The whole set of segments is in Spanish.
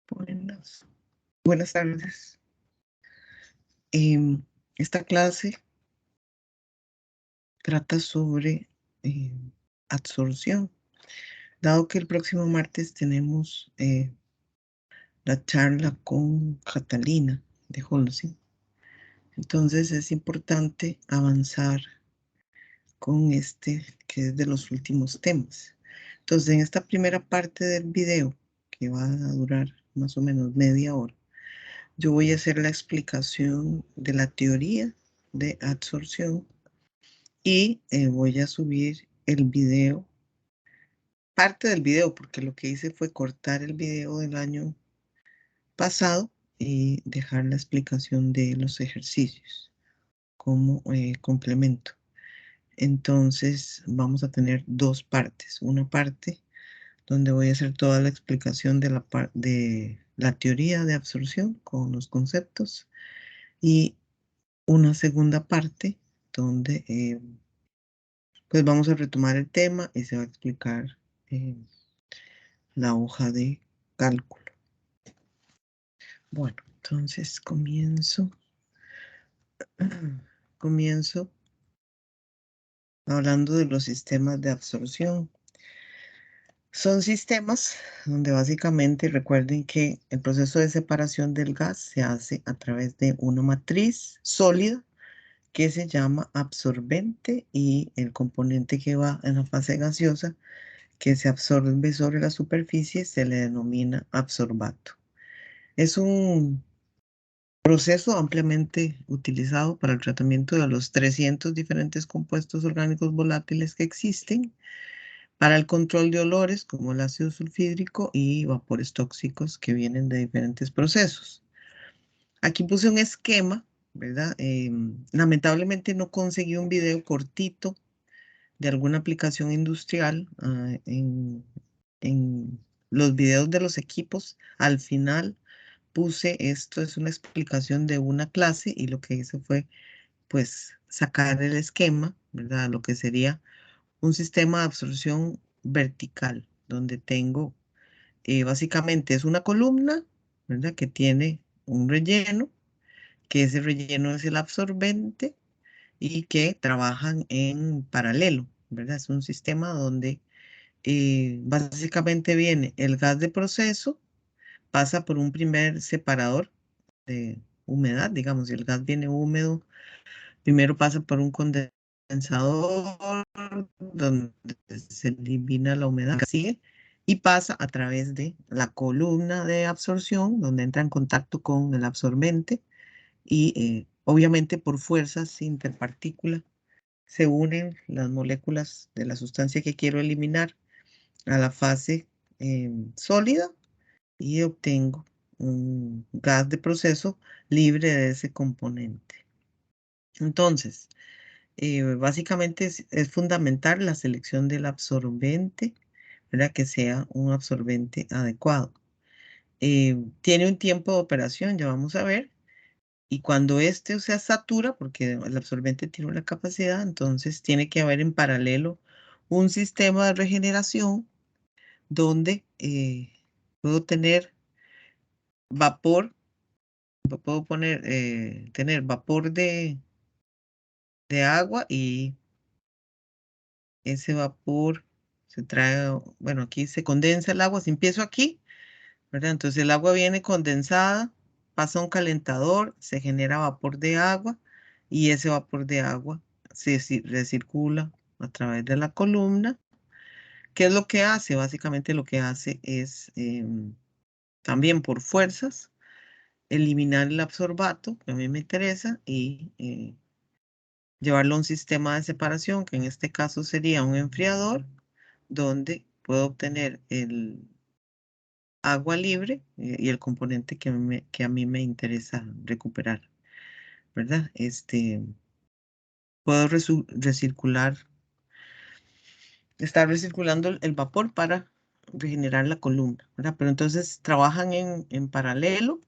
Buenas tardes. Esta clase trata sobre absorción. Dado que el próximo martes tenemos la charla con Catalina de Holcim, entonces es importante avanzar con este, que es de los últimos temas. Entonces, en esta primera parte del video, que va a durar más o menos media hora, yo voy a hacer la explicación de la teoría de absorción y voy a subir el video, parte del video, porque lo que hice fue cortar el video del año pasado y dejar la explicación de los ejercicios como complemento. Entonces vamos a tener dos partes. Una parte donde voy a hacer toda la explicación de la teoría de absorción con los conceptos y una segunda parte donde pues vamos a retomar el tema y se va a explicar la hoja de cálculo. Bueno, entonces comienzo hablando de los sistemas de absorción. Son sistemas donde básicamente recuerden que el proceso de separación del gas se hace a través de una matriz sólida que se llama absorbente y el componente que va en la fase gaseosa que se absorbe sobre la superficie se le denomina absorbato. Es un proceso ampliamente utilizado para el tratamiento de los 300 diferentes compuestos orgánicos volátiles que existen, para el control de olores como el ácido sulfídrico y vapores tóxicos que vienen de diferentes procesos. Aquí puse un esquema, ¿verdad? Lamentablemente no conseguí un video cortito de alguna aplicación industrial en los videos de los equipos. Al final puse esto, es una explicación de una clase y lo que hice fue pues sacar el esquema, ¿verdad? Lo que sería un sistema de absorción vertical, donde tengo básicamente es una columna, ¿verdad? Que tiene un relleno, que ese relleno es el absorbente y que trabajan en paralelo, ¿verdad? Es un sistema donde básicamente viene el gas de proceso, pasa por un primer separador de humedad, digamos, si el gas viene húmedo, primero pasa por un condensador donde se elimina la humedad que sigue y pasa a través de la columna de absorción donde entra en contacto con el absorbente y obviamente por fuerzas interpartículas se unen las moléculas de la sustancia que quiero eliminar a la fase sólida y obtengo un gas de proceso libre de ese componente. Entonces, básicamente es fundamental la selección del absorbente, ¿verdad? Que sea un absorbente adecuado. Tiene un tiempo de operación, ya vamos a ver, y cuando este se satura, porque el absorbente tiene una capacidad, entonces tiene que haber en paralelo un sistema de regeneración donde puedo tener vapor, puedo tener vapor de agua y ese vapor se trae, bueno, aquí se condensa el agua. Si empiezo aquí, ¿verdad? Entonces el agua viene condensada, pasa a un calentador, se genera vapor de agua y ese vapor de agua recircula a través de la columna. ¿Qué es lo que hace? Básicamente lo que hace es también por fuerzas eliminar el absorbato, que a mí me interesa, y llevarlo a un sistema de separación, que en este caso sería un enfriador, donde puedo obtener el agua libre y el componente que a mí me interesa recuperar, ¿verdad? Puedo estar recirculando el vapor para regenerar la columna, ¿verdad? Pero entonces trabajan en paralelo.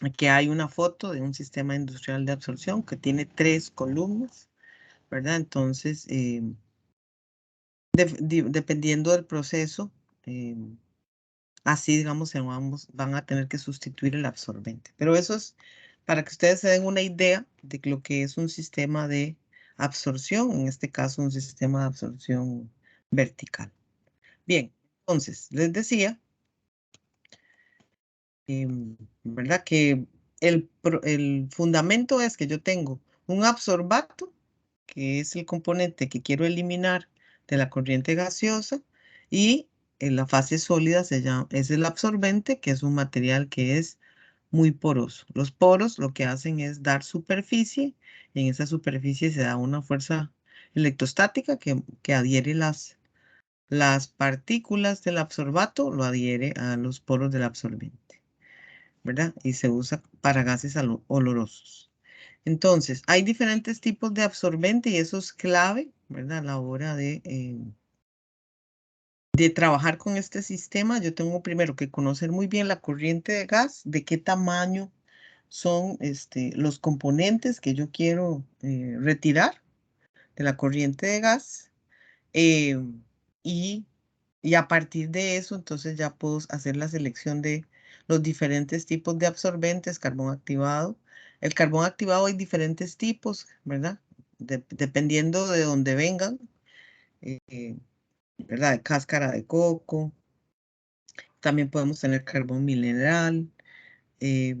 Aquí hay una foto de un sistema industrial de absorción que tiene 3 columnas, ¿verdad? Entonces, dependiendo del proceso, así, digamos, van a tener que sustituir el absorbente. Pero eso es para que ustedes se den una idea de lo que es un sistema de absorción, en este caso un sistema de absorción vertical. Bien, entonces, les decía, ¿verdad? Que el fundamento es que yo tengo un absorbato, que es el componente que quiero eliminar de la corriente gaseosa, y en la fase sólida es el absorbente, que es un material que es muy poroso. Los poros lo que hacen es dar superficie, y en esa superficie se da una fuerza electrostática que adhiere las partículas del absorbato, lo adhiere a los poros del absorbente, ¿verdad? Y se usa para gases olorosos. Entonces, hay diferentes tipos de absorbente y eso es clave, ¿verdad? A la hora de trabajar con este sistema, yo tengo primero que conocer muy bien la corriente de gas, de qué tamaño son los componentes que yo quiero retirar de la corriente de gas. eh, y, y a partir de eso, entonces ya puedo hacer la selección de los diferentes tipos de absorbentes, carbón activado. El carbón activado hay diferentes tipos, ¿verdad? Dependiendo de dónde vengan, eh, ¿verdad? De cáscara de coco. También podemos tener carbón mineral, eh,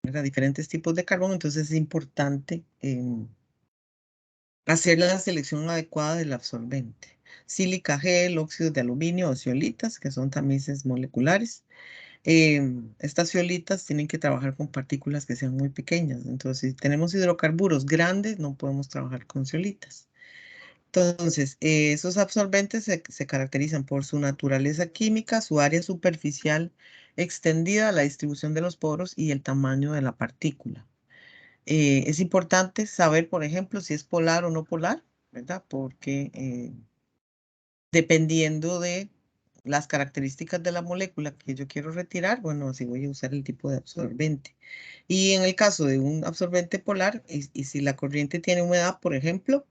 ¿verdad? Diferentes tipos de carbón. Entonces es importante hacer la selección adecuada del absorbente. Sílica gel, óxidos de aluminio o zeolitas, que son tamices moleculares. Estas zeolitas tienen que trabajar con partículas que sean muy pequeñas. Entonces, si tenemos hidrocarburos grandes, no podemos trabajar con zeolitas. Entonces, esos absorbentes se caracterizan por su naturaleza química, su área superficial extendida, la distribución de los poros y el tamaño de la partícula. Es importante saber, por ejemplo, si es polar o no polar, ¿verdad? Porque dependiendo de las características de la molécula que yo quiero retirar, bueno, así voy a usar el tipo de absorbente. Y en el caso de un absorbente polar, y si la corriente tiene humedad, por ejemplo,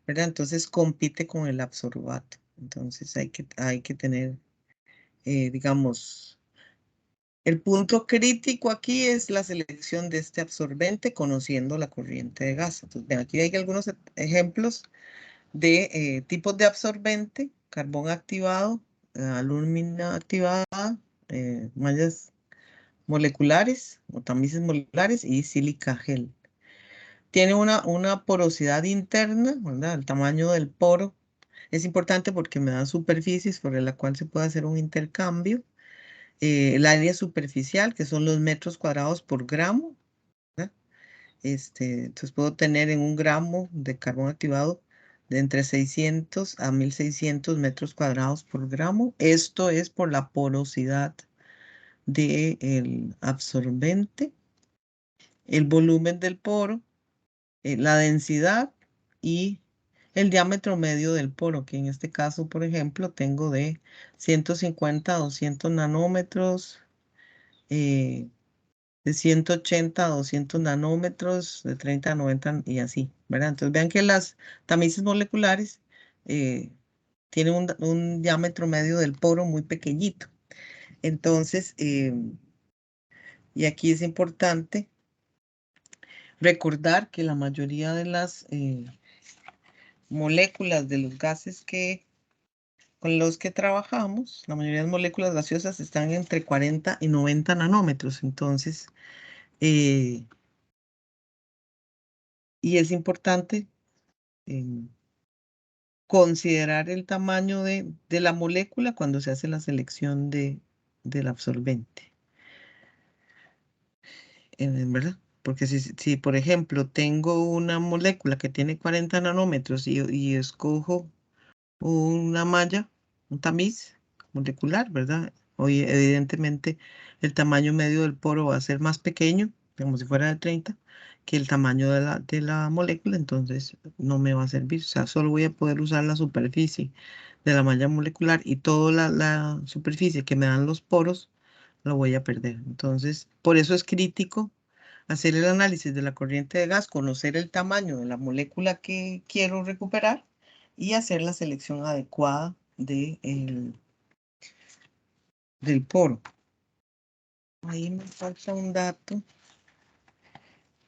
¿verdad? Entonces compite con el absorbato. Entonces hay que tener, digamos, el punto crítico aquí es la selección de este absorbente conociendo la corriente de gas. Entonces, ven, aquí hay algunos ejemplos de tipos de absorbente: carbón activado, alumina activada, mallas moleculares o tamices moleculares y sílica gel. Tiene una porosidad interna, ¿verdad? El tamaño del poro es importante porque me da superficies sobre la cual se puede hacer un intercambio. El área superficial, que son los metros cuadrados por gramo, ¿verdad? Entonces puedo tener en un gramo de carbón activado de entre 600 a 1600 metros cuadrados por gramo. Esto es por la porosidad del absorbente, el volumen del poro, la densidad y el diámetro medio del poro, que en este caso, por ejemplo, tengo de 150 a 200 nanómetros, eh, de 180 a 200 nanómetros, de 30 a 90 y así, ¿verdad? Entonces vean que las tamices moleculares eh, tienen un diámetro medio del poro muy pequeñito. Entonces, y aquí es importante recordar que la mayoría de las moléculas de los gases con los que trabajamos, la mayoría de las moléculas gaseosas están entre 40 y 90 nanómetros. Entonces, eh, y es importante considerar el tamaño de la molécula cuando se hace la selección del absorbente, ¿verdad? Porque si, por ejemplo, tengo una molécula que tiene 40 nanómetros y escojo una malla, un tamiz molecular, ¿verdad? Hoy, evidentemente, el tamaño medio del poro va a ser más pequeño, como si fuera de 30, que el tamaño de la molécula, entonces no me va a servir. O sea, solo voy a poder usar la superficie de la malla molecular y toda la superficie que me dan los poros, lo voy a perder. Entonces, por eso es crítico hacer el análisis de la corriente de gas, conocer el tamaño de la molécula que quiero recuperar y hacer la selección adecuada del poro. Ahí me falta un dato,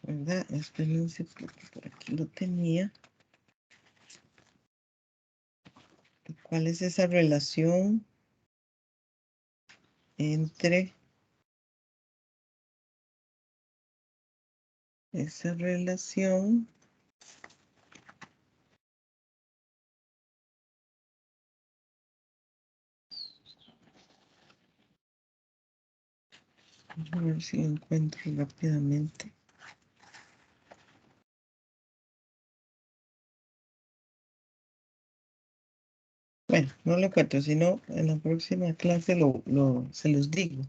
¿verdad? Espérense, porque por aquí lo tenía. ¿Cuál es esa relación entre esa relación? A ver si encuentro rápidamente. Bueno, no lo encuentro, sino en la próxima clase se los digo.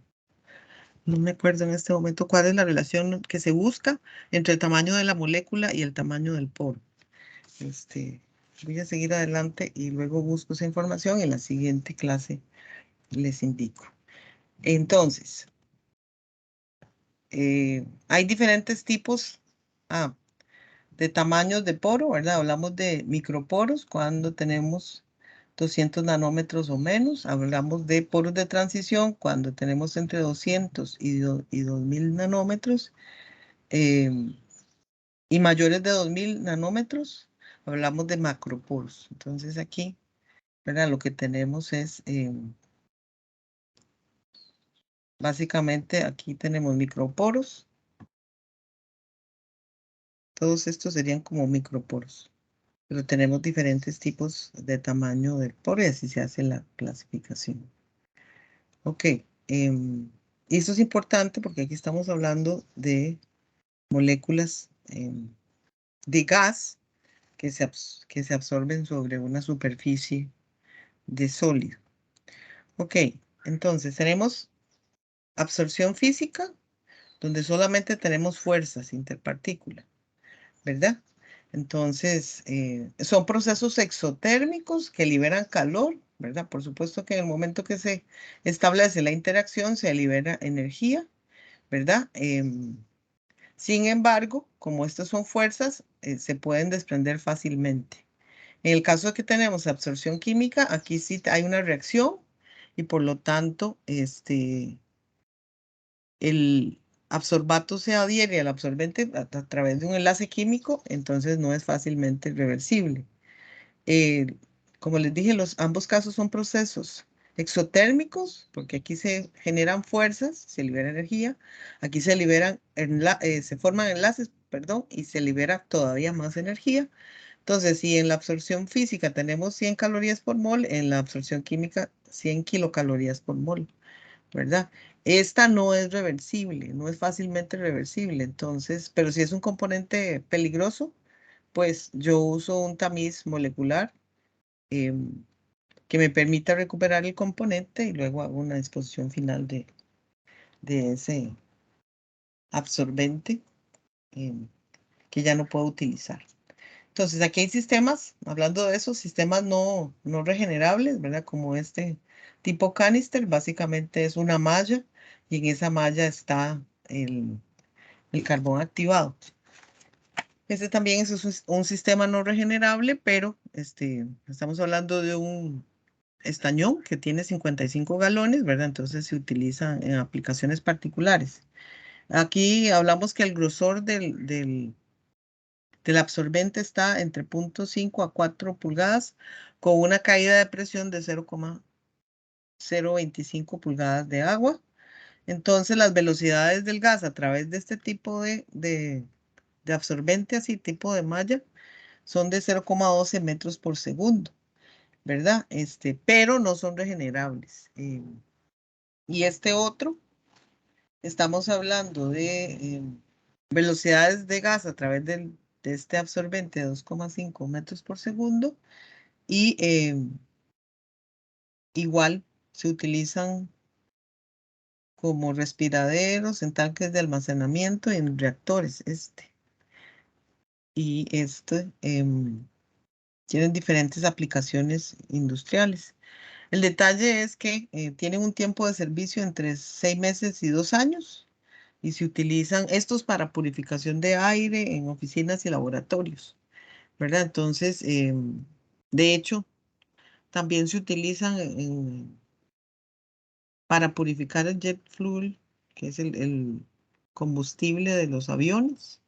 No me acuerdo en este momento cuál es la relación que se busca entre el tamaño de la molécula y el tamaño del poro. Voy a seguir adelante y luego busco esa información. En la siguiente clase les indico. Entonces, hay diferentes tipos de tamaños de poro, ¿verdad? Hablamos de microporos cuando tenemos 200 nanómetros o menos. Hablamos de poros de transición cuando tenemos entre 200 y 2000 nanómetros. Y mayores de 2000 nanómetros, hablamos de macroporos. Entonces aquí, ¿verdad? Lo que tenemos es, básicamente aquí tenemos microporos. Todos estos serían como microporos. Pero tenemos diferentes tipos de tamaño del poro y así se hace la clasificación. Ok. Y esto es importante porque aquí estamos hablando de moléculas de gas que se absorben sobre una superficie de sólido. Ok, entonces tenemos absorción física, donde solamente tenemos fuerzas interpartículas, ¿verdad? Entonces, son procesos exotérmicos que liberan calor, ¿verdad? Por supuesto que en el momento que se establece la interacción se libera energía, ¿verdad? Sin embargo, como estas son fuerzas, se pueden desprender fácilmente. En el caso de que tenemos absorción química, aquí sí hay una reacción y por lo tanto, el absorbato se adhiere al absorbente a través de un enlace químico, entonces no es fácilmente reversible. Eh, Como les dije, ambos casos son procesos exotérmicos, porque aquí se generan fuerzas, se libera energía, aquí se forman enlaces, perdón, y se libera todavía más energía. Entonces, si en la absorción física tenemos 100 calorías por mol, en la absorción química 100 kilocalorías por mol, ¿verdad? Esta no es reversible, no es fácilmente reversible, entonces, pero si es un componente peligroso, pues yo uso un tamiz molecular em, que me permita recuperar el componente y luego hago una disposición final de ese absorbente que ya no puedo utilizar. Entonces, aquí hay sistemas, hablando de esos sistemas no regenerables, ¿verdad? Como este tipo canister, básicamente es una malla y en esa malla está el carbón activado. Este también es un sistema no regenerable, pero estamos hablando de un estañón que tiene 55 galones, ¿verdad? Entonces se utiliza en aplicaciones particulares. Aquí hablamos que el grosor del absorbente está entre 0,5 a 4 pulgadas con una caída de presión de 0,025 pulgadas de agua. Entonces las velocidades del gas a través de este tipo de absorbente, así tipo de malla, son de 0,12 metros por segundo, ¿verdad? Pero no son regenerables. Y este otro, estamos hablando de velocidades de gas a través de este absorbente de 2,5 metros por segundo y igual se utilizan como respiraderos en tanques de almacenamiento y en reactores. Y tienen diferentes aplicaciones industriales. El detalle es que tienen un tiempo de servicio entre 6 meses y 2 años y se utilizan estos para purificación de aire en oficinas y laboratorios, ¿verdad? Entonces, de hecho, también se utilizan para purificar el jet fuel, que es el combustible de los aviones,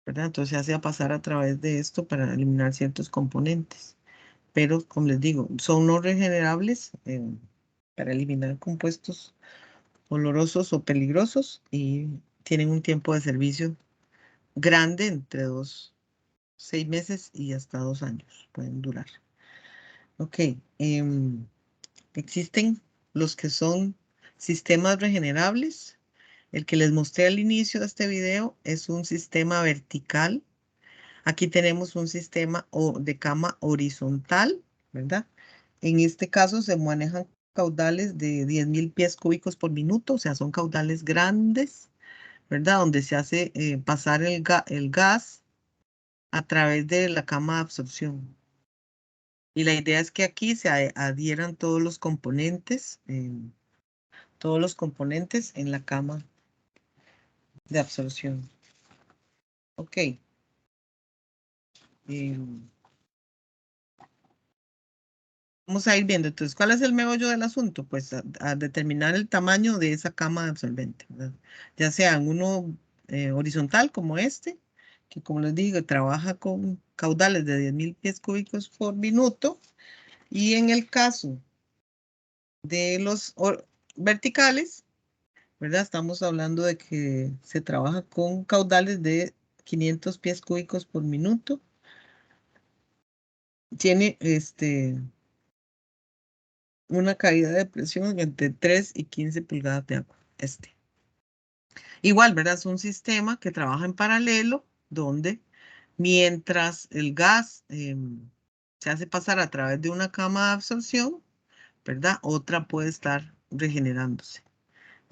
¿verdad? Entonces se hace a pasar a través de esto para eliminar ciertos componentes. Pero, como les digo, son no regenerables para eliminar compuestos olorosos o peligrosos y tienen un tiempo de servicio grande, entre 6 meses y hasta 2 años pueden durar. Ok, existen los que son sistemas regenerables. El que les mostré al inicio de este video es un sistema vertical. Aquí tenemos un sistema de cama horizontal, ¿verdad? En este caso se manejan caudales de 10.000 pies cúbicos por minuto, o sea, son caudales grandes, ¿verdad? Donde se hace pasar el gas a través de la cama de absorción. Y la idea es que aquí se adhieran todos los componentes en la cama de absorción. Ok. em, Vamos a ir viendo. Entonces, ¿cuál es el meollo del asunto? Pues a determinar el tamaño de esa cama de absorbente, ¿verdad? Ya sea en uno horizontal como este, que como les digo, trabaja con caudales de 10.000 pies cúbicos por minuto. Y en el caso de los verticales, ¿verdad? Estamos hablando de que se trabaja con caudales de 500 pies cúbicos por minuto. Tiene una caída de presión entre 3 y 15 pulgadas de agua. Igual, ¿verdad? Es un sistema que trabaja en paralelo, donde mientras el gas se hace pasar a través de una cama de absorción, ¿verdad? Otra puede estar regenerándose.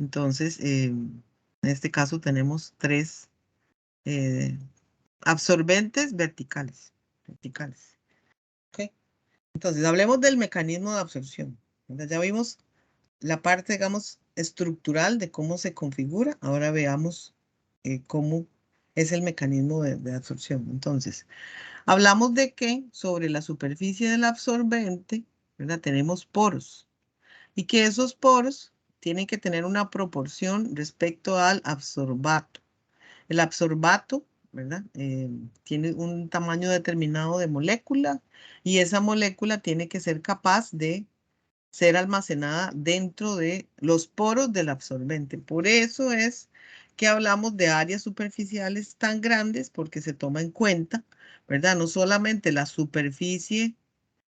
Entonces, en este caso tenemos 3 eh, absorbentes verticales. ¿Ok? Entonces, hablemos del mecanismo de absorción, ¿verdad? Ya vimos la parte, digamos, estructural de cómo se configura. Ahora veamos cómo es el mecanismo de absorción. Entonces, hablamos de que sobre la superficie del absorbente, ¿verdad? Tenemos poros y que esos poros tienen que tener una proporción respecto al absorbato. El absorbato, ¿verdad? Tiene un tamaño determinado de molécula y esa molécula tiene que ser capaz de ser almacenada dentro de los poros del absorbente. Por eso es que hablamos de áreas superficiales tan grandes porque se toma en cuenta, ¿verdad? No solamente la superficie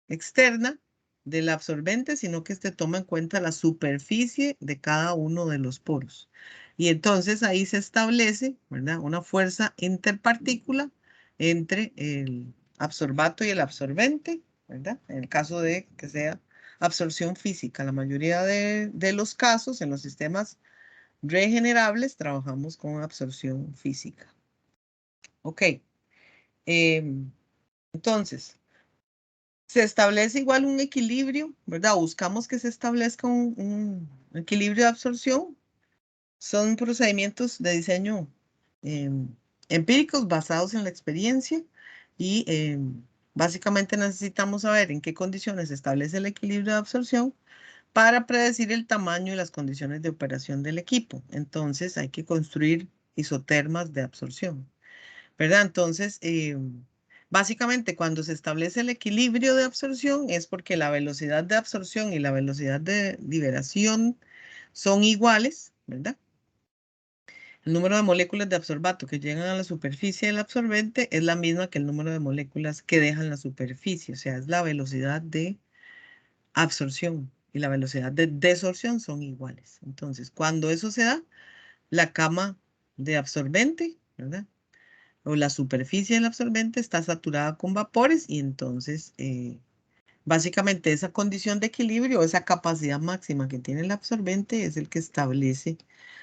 externa del absorbente, sino que se toma en cuenta la superficie de cada uno de los poros. Y entonces ahí se establece, ¿verdad? Una fuerza interpartícula entre el absorbato y el absorbente, ¿verdad? En el caso de que sea absorción física. La mayoría de los casos en los sistemas regenerables trabajamos con absorción física. Ok. Entonces, se establece igual un equilibrio, ¿verdad? Buscamos que se establezca un equilibrio de absorción. Son procedimientos de diseño empíricos basados en la experiencia y básicamente necesitamos saber en qué condiciones se establece el equilibrio de absorción para predecir el tamaño y las condiciones de operación del equipo. Entonces hay que construir isotermas de absorción, ¿verdad? Entonces, básicamente cuando se establece el equilibrio de absorción es porque la velocidad de absorción y la velocidad de liberación son iguales, ¿verdad? El número de moléculas de absorbato que llegan a la superficie del absorbente es la misma que el número de moléculas que dejan la superficie, o sea, es la velocidad de absorción y la velocidad de desorción son iguales. Entonces, cuando eso se da, la cama de absorbente, ¿verdad? O la superficie del absorbente está saturada con vapores y entonces básicamente esa condición de equilibrio, esa capacidad máxima que tiene el absorbente es el que establece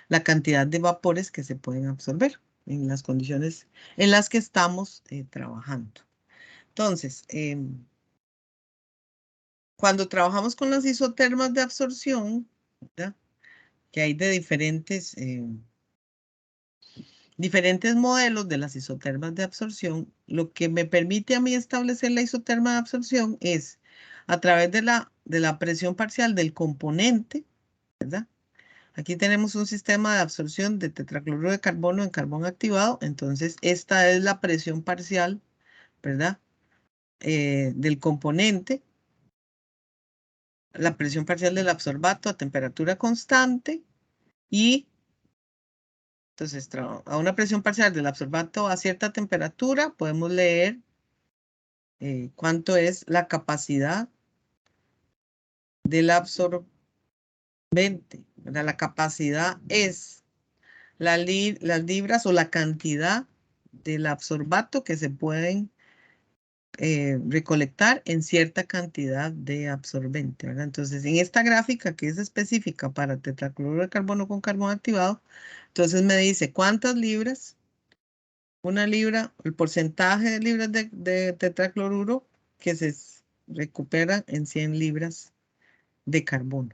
la cantidad de vapores que se pueden absorber en las condiciones en las que estamos trabajando. Entonces, cuando trabajamos con las isotermas de absorción, ¿verdad? Que hay de diferentes modelos de las isotermas de absorción, lo que me permite a mí establecer la isoterma de absorción es a través de la presión parcial del componente, ¿verdad? Aquí tenemos un sistema de absorción de tetracloruro de carbono en carbón activado. Entonces, esta es la presión parcial, ¿verdad? Del componente, la presión parcial del absorbato a temperatura constante y entonces a una presión parcial del absorbato a cierta temperatura podemos leer cuánto es la capacidad del absorbente, ¿verdad? La capacidad es las libras o la cantidad del absorbato que se pueden recolectar en cierta cantidad de absorbente, ¿verdad? Entonces, en esta gráfica que es específica para tetracloruro de carbono con carbón activado, entonces me dice cuántas libras, una libra, el porcentaje de libras de tetracloruro que se recupera en 100 libras de carbono.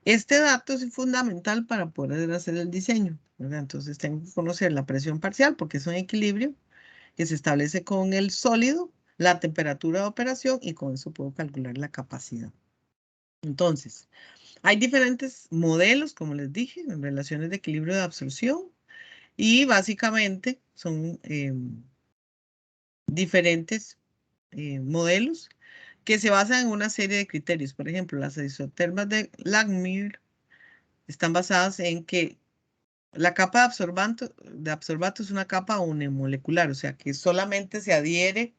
Este dato es fundamental para poder hacer el diseño, ¿verdad? Entonces tengo que conocer la presión parcial porque es un equilibrio que se establece con el sólido, la temperatura de operación y con eso puedo calcular la capacidad. Entonces, hay diferentes modelos, como les dije, en relaciones de equilibrio de absorción y básicamente son diferentes modelos que se basan en una serie de criterios. Por ejemplo, las isotermas de Langmuir están basadas en que la capa de absorbato es una capa unimolecular, o sea que solamente se adhiere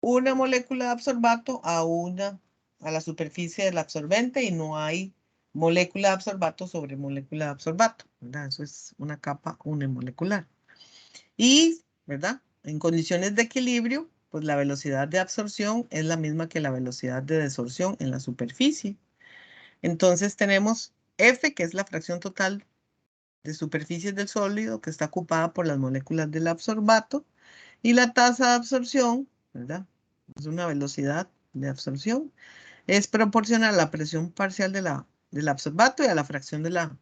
una molécula de absorbato a la superficie del absorbente y no hay molécula de absorbato sobre molécula de absorbato, ¿verdad? Eso es una capa unimolecular. Y, ¿verdad? En condiciones de equilibrio, pues la velocidad de absorción es la misma que la velocidad de desorción en la superficie. Entonces tenemos F, que es la fracción total de superficie del sólido que está ocupada por las moléculas del absorbato, y la tasa de absorción, ¿verdad? Es una velocidad de absorción. Es proporcional a la presión parcial del absorbato y a la fracción de la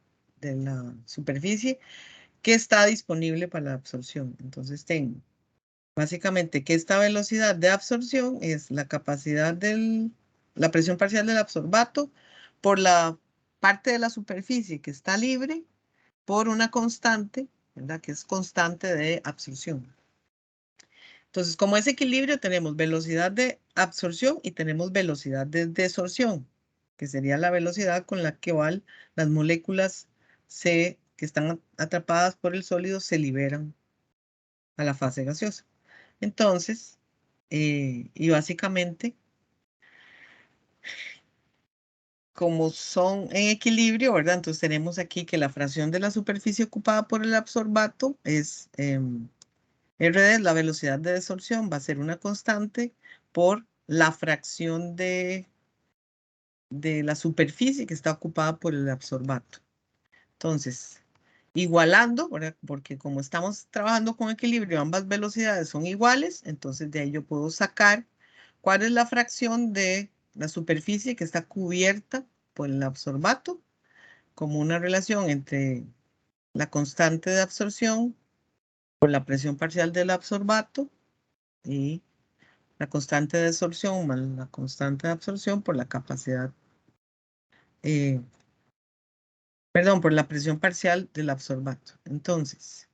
superficie que está disponible para la absorción. Entonces tengo básicamente que esta velocidad de absorción es la capacidad la presión parcial del absorbato por la parte de la superficie que está libre por una constante, ¿verdad? Que es constante de absorción. Entonces, como es equilibrio, tenemos velocidad de absorción y tenemos velocidad de desorción, que sería la velocidad con la que van las moléculas que están atrapadas por el sólido se liberan a la fase gaseosa. Entonces, y básicamente, como son en equilibrio, ¿verdad? Entonces tenemos aquí que la fracción de la superficie ocupada por el absorbato es RD, la velocidad de desorción, va a ser una constante por la fracción de la superficie que está ocupada por el absorbato. Entonces, igualando, ¿verdad? Porque como estamos trabajando con equilibrio, ambas velocidades son iguales, entonces de ahí yo puedo sacar cuál es la fracción de la superficie que está cubierta por el absorbato, como una relación entre la constante de absorción por la presión parcial del absorbato y la constante de absorción más la constante de absorción por la capacidad, eh, perdón, por la presión parcial del absorbato. Entonces,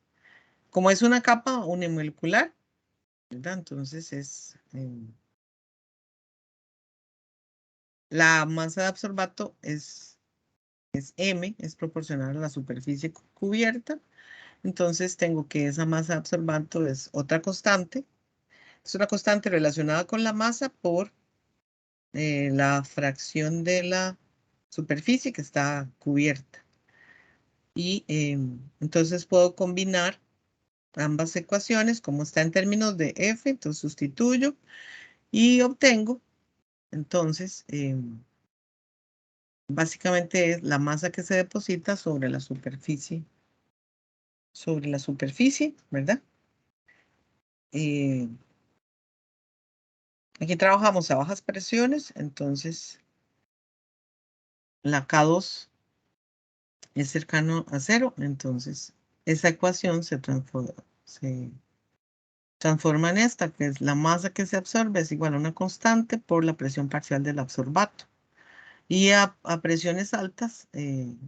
como es una capa unimolecular, ¿verdad? Entonces la masa de absorbato es M, es proporcional a la superficie cubierta. Entonces tengo que esa masa de absorbato es otra constante. Es una constante relacionada con la masa por la fracción de la superficie que está cubierta. Y entonces puedo combinar ambas ecuaciones, como está en términos de F, entonces sustituyo y obtengo, entonces, básicamente es la masa que se deposita sobre la superficie, ¿verdad? Eh, Aquí trabajamos a bajas presiones, entonces la K2 es cercano a cero, entonces esa ecuación se transforma en esta, que es la masa que se absorbe es igual a una constante por la presión parcial del absorbato. Y a presiones altas,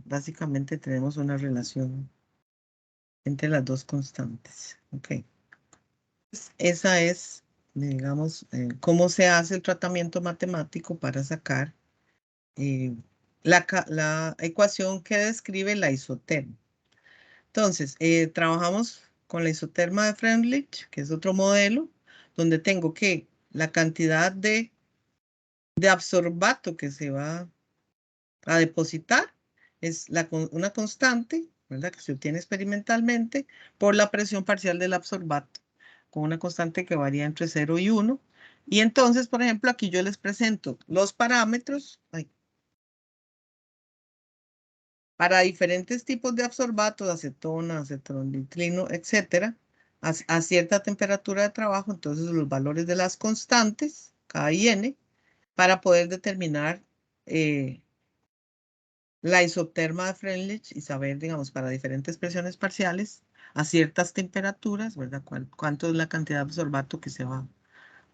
básicamente tenemos una relación entre las dos constantes. Ok. Esa es, digamos, cómo se hace el tratamiento matemático para sacar la ecuación que describe la isoterma. Entonces, trabajamos con la isoterma de Freundlich, que es otro modelo, donde tengo que la cantidad de absorbato que se va a depositar es una constante, ¿verdad? Que se obtiene experimentalmente por la presión parcial del absorbato, con una constante que varía entre 0 y 1. Y entonces, por ejemplo, aquí yo les presento los parámetros para diferentes tipos de absorbato, de acetona, acetonitrileno, etcétera, a cierta temperatura de trabajo. Entonces, los valores de las constantes, K y N, para poder determinar la isoterma de Freundlich y saber, digamos, para diferentes presiones parciales a ciertas temperaturas, ¿verdad? Cuánto es la cantidad de absorbato que se va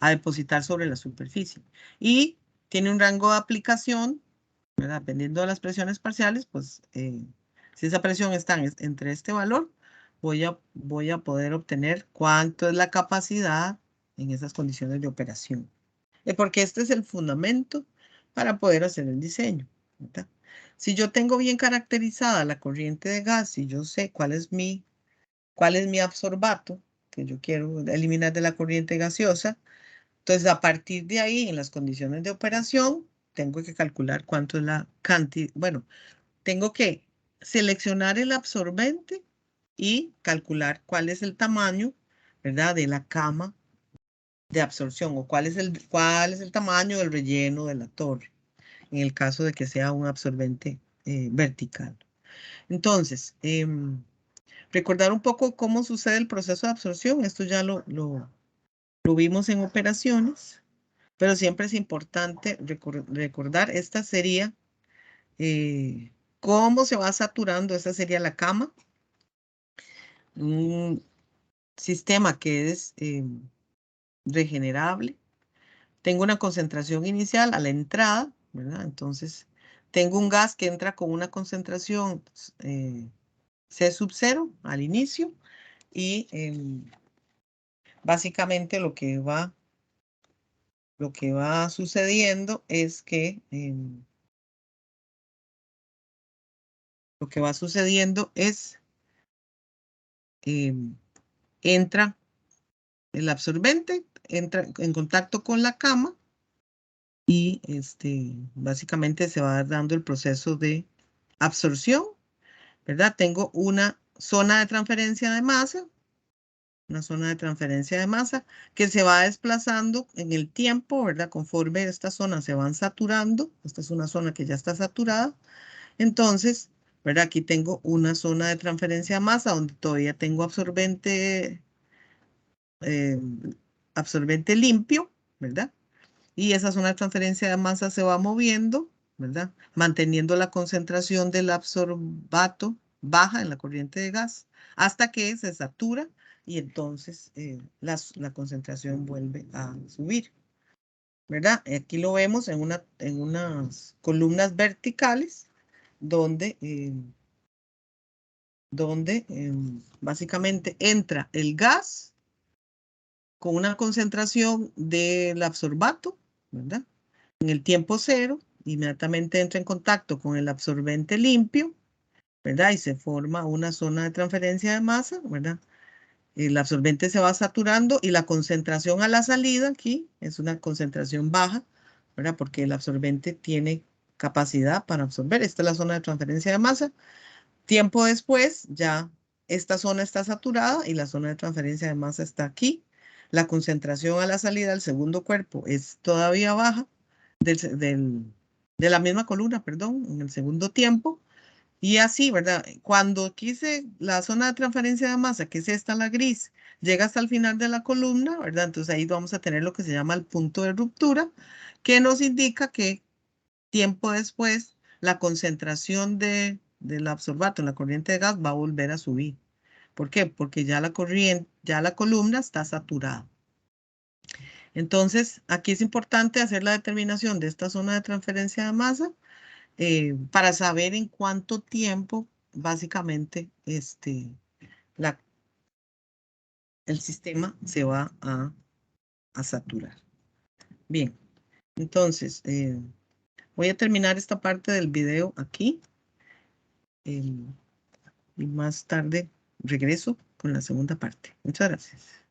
a depositar sobre la superficie. Y tiene un rango de aplicación, ¿verdad? Dependiendo de las presiones parciales, pues si esa presión está entre este valor, voy a poder obtener cuánto es la capacidad en esas condiciones de operación. Porque este es el fundamento para poder hacer el diseño, ¿verdad? Si yo tengo bien caracterizada la corriente de gas y yo sé cuál es mi absorbato, que yo quiero eliminar de la corriente gaseosa, entonces a partir de ahí, en las condiciones de operación, tengo que calcular cuánto es la cantidad. Bueno, tengo que seleccionar el absorbente y calcular cuál es el tamaño, ¿verdad? De la cama de absorción o cuál es el tamaño del relleno de la torre, en el caso de que sea un absorbente vertical. Entonces, recordar un poco cómo sucede el proceso de absorción. Esto ya lo vimos en operaciones, pero siempre es importante recordar, esta sería cómo se va saturando, esta sería la cama, un sistema que es regenerable. Tengo una concentración inicial a la entrada, ¿verdad? Entonces, tengo un gas que entra con una concentración C sub 0 al inicio y básicamente lo que va sucediendo es que lo que va sucediendo es entra el absorbente, entra en contacto con la cama y básicamente se va dando el proceso de absorción, ¿verdad? Tengo una zona de transferencia de masa, una zona de transferencia de masa que se va desplazando en el tiempo, ¿verdad? Conforme estas zonas se van saturando, esta es una zona que ya está saturada, entonces, ¿verdad? Aquí tengo una zona de transferencia de masa donde todavía tengo eh, absorbente limpio, ¿verdad? Y esa zona de transferencia de masa se va moviendo, ¿verdad? Manteniendo la concentración del absorbato baja en la corriente de gas hasta que se satura y entonces la concentración vuelve a subir, ¿verdad? Aquí lo vemos en unas columnas verticales donde, básicamente entra el gas con una concentración del absorbato, ¿verdad? En el tiempo cero, inmediatamente entra en contacto con el absorbente limpio, ¿verdad? Y se forma una zona de transferencia de masa, ¿verdad? El absorbente se va saturando y la concentración a la salida aquí es una concentración baja, ¿verdad? Porque el absorbente tiene capacidad para absorber. Esta es la zona de transferencia de masa. Tiempo después, ya esta zona está saturada y la zona de transferencia de masa está aquí. La concentración a la salida del segundo cuerpo es todavía baja de la misma columna, perdón, en el segundo tiempo. Y así, ¿verdad? Cuando quise la zona de transferencia de masa, que es esta, la gris, llega hasta el final de la columna, ¿verdad? Entonces ahí vamos a tener lo que se llama el punto de ruptura, que nos indica que tiempo después la concentración del absorbato en la corriente de gas va a volver a subir. ¿Por qué? Porque ya la columna está saturada. Entonces, aquí es importante hacer la determinación de esta zona de transferencia de masa para saber en cuánto tiempo, básicamente, el sistema se va a saturar. Bien, entonces, voy a terminar esta parte del video aquí. Y más tarde regreso con la segunda parte. Muchas gracias.